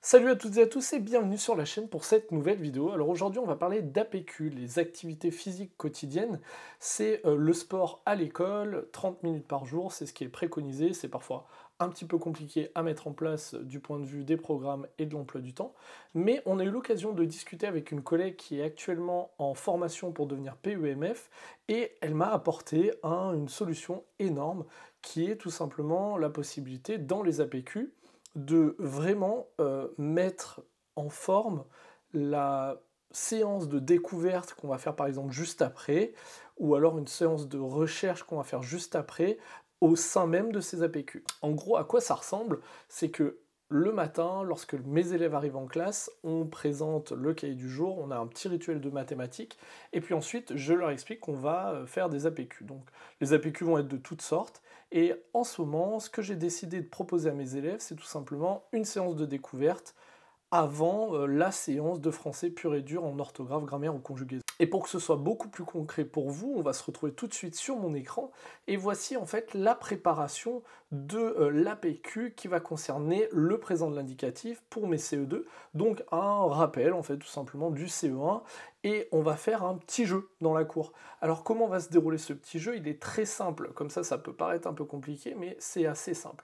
Salut à toutes et à tous et bienvenue sur la chaîne pour cette nouvelle vidéo. Alors aujourd'hui on va parler d'APQ, les activités physiques quotidiennes. C'est le sport à l'école, 30 minutes par jour, c'est ce qui est préconisé. C'est parfois un petit peu compliqué à mettre en place du point de vue des programmes et de l'emploi du temps. Mais on a eu l'occasion de discuter avec une collègue qui est actuellement en formation pour devenir PEMF et elle m'a apporté une solution énorme qui est tout simplement la possibilité dans les APQ de vraiment mettre en forme la séance de découverte qu'on va faire par exemple juste après, ou alors une séance de recherche qu'on va faire juste après, au sein même de ces APQ. En gros, à quoi ça ressemble? C'est que le matin, lorsque mes élèves arrivent en classe, on présente le cahier du jour, on a un petit rituel de mathématiques, et puis ensuite, je leur explique qu'on va faire des APQ. Donc, les APQ vont être de toutes sortes, et en ce moment, ce que j'ai décidé de proposer à mes élèves, c'est tout simplement une séance de découverte avant la séance de français pur et dur en orthographe, grammaire ou conjugaison. Et pour que ce soit beaucoup plus concret pour vous, on va se retrouver tout de suite sur mon écran, et voici en fait la préparation de l'APQ qui va concerner le présent de l'indicatif pour mes CE2, donc un rappel en fait tout simplement du CE1, et on va faire un petit jeu dans la cour. Alors comment va se dérouler ce petit jeu? Il est très simple, comme ça peut paraître un peu compliqué, mais c'est assez simple.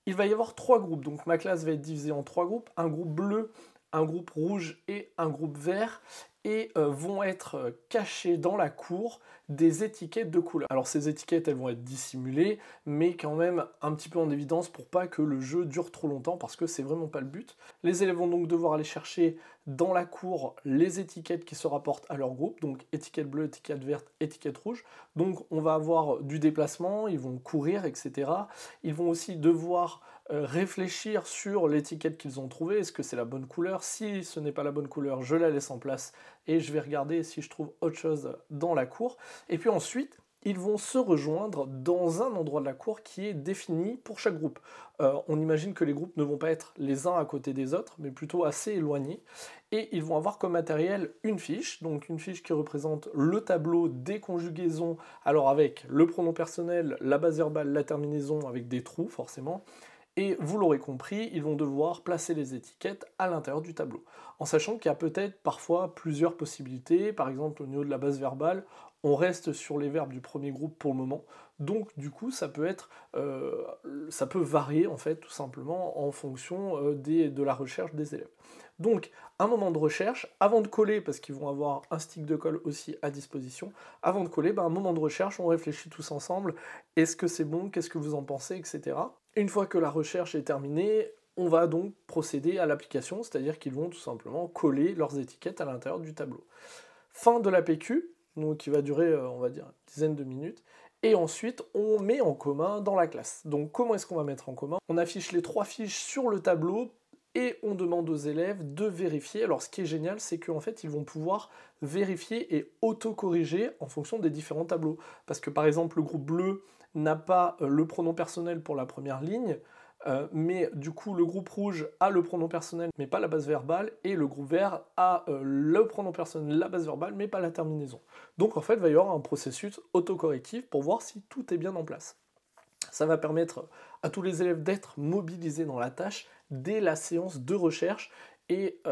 Il va y avoir trois groupes, donc ma classe va être divisée en trois groupes, un groupe bleu, un groupe rouge et un groupe vert, et vont être cachées dans la cour des étiquettes de couleurs. Alors ces étiquettes, elles vont être dissimulées, mais quand même un petit peu en évidence pour pas que le jeu dure trop longtemps, parce que c'est vraiment pas le but. Les élèves vont donc devoir aller chercher dans la cour les étiquettes qui se rapportent à leur groupe, donc étiquette bleue, étiquette verte, étiquette rouge. Donc on va avoir du déplacement, ils vont courir, etc. Ils vont aussi devoir réfléchir sur l'étiquette qu'ils ont trouvée, est-ce que c'est la bonne couleur? Si ce n'est pas la bonne couleur, je la laisse en place et je vais regarder si je trouve autre chose dans la cour. Et puis ensuite, ils vont se rejoindre dans un endroit de la cour qui est défini pour chaque groupe. On imagine que les groupes ne vont pas être les uns à côté des autres, mais plutôt assez éloignés. Et ils vont avoir comme matériel une fiche, donc une fiche qui représente le tableau des conjugaisons, alors avec le pronom personnel, la base verbale, la terminaison, avec des trous forcément. Et vous l'aurez compris, ils vont devoir placer les étiquettes à l'intérieur du tableau. En sachant qu'il y a peut-être parfois plusieurs possibilités, par exemple au niveau de la base verbale, on reste sur les verbes du premier groupe pour le moment, donc du coup ça peut varier en fait tout simplement en fonction de la recherche des élèves. Donc un moment de recherche, avant de coller, parce qu'ils vont avoir un stick de colle aussi à disposition, avant de coller, un moment de recherche, on réfléchit tous ensemble, est-ce que c'est bon, qu'est-ce que vous en pensez, etc. Une fois que la recherche est terminée, on va donc procéder à l'application, c'est-à-dire qu'ils vont tout simplement coller leurs étiquettes à l'intérieur du tableau. Fin de la PQ, donc qui va durer, on va dire, une dizaine de minutes, et ensuite on met en commun dans la classe. Donc comment est-ce qu'on va mettre en commun? On affiche les trois fiches sur le tableau, et on demande aux élèves de vérifier. Alors ce qui est génial, c'est qu'en fait, ils vont pouvoir vérifier et auto-corriger en fonction des différents tableaux. Parce que par exemple, le groupe bleu n'a pas le pronom personnel pour la première ligne, mais du coup le groupe rouge a le pronom personnel mais pas la base verbale, et le groupe vert a le pronom personnel, la base verbale mais pas la terminaison. Donc en fait il va y avoir un processus autocorrectif pour voir si tout est bien en place. Ça va permettre à tous les élèves d'être mobilisés dans la tâche dès la séance de recherche. Et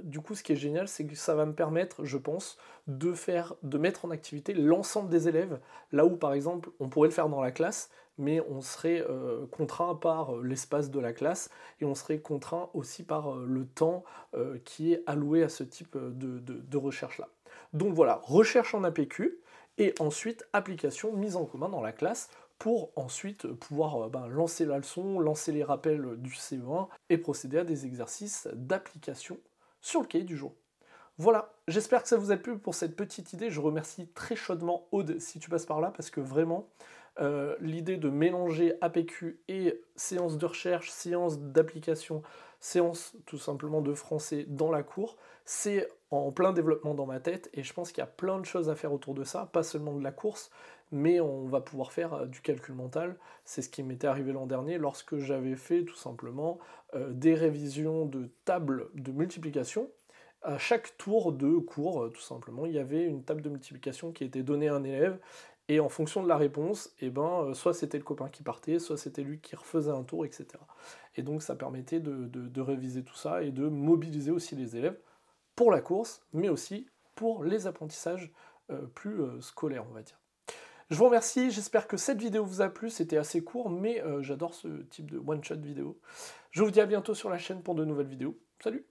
du coup, ce qui est génial, c'est que ça va me permettre, je pense, de mettre en activité l'ensemble des élèves, là où, par exemple, on pourrait le faire dans la classe, mais on serait contraint par l'espace de la classe, et on serait contraint aussi par le temps qui est alloué à ce type de recherche-là. Donc voilà, recherche en APQ, et ensuite application mise en commun dans la classe, pour ensuite pouvoir lancer la leçon, lancer les rappels du CE1 et procéder à des exercices d'application sur le cahier du jour. Voilà, j'espère que ça vous a plu pour cette petite idée. Je remercie très chaudement Aude si tu passes par là, parce que vraiment, l'idée de mélanger APQ et séance de recherche, séance d'application, séance tout simplement de français dans la cour, c'est en plein développement dans ma tête, et je pense qu'il y a plein de choses à faire autour de ça, pas seulement de la course, mais on va pouvoir faire du calcul mental. C'est ce qui m'était arrivé l'an dernier lorsque j'avais fait tout simplement des révisions de tables de multiplication. À chaque tour de cours, tout simplement, il y avait une table de multiplication qui était donnée à un élève, et en fonction de la réponse, eh ben, soit c'était le copain qui partait, soit c'était lui qui refaisait un tour, etc. Et donc ça permettait de réviser tout ça et de mobiliser aussi les élèves pour la course, mais aussi pour les apprentissages plus scolaires, on va dire. Je vous remercie, j'espère que cette vidéo vous a plu, c'était assez court, mais j'adore ce type de one-shot vidéo. Je vous dis à bientôt sur la chaîne pour de nouvelles vidéos. Salut!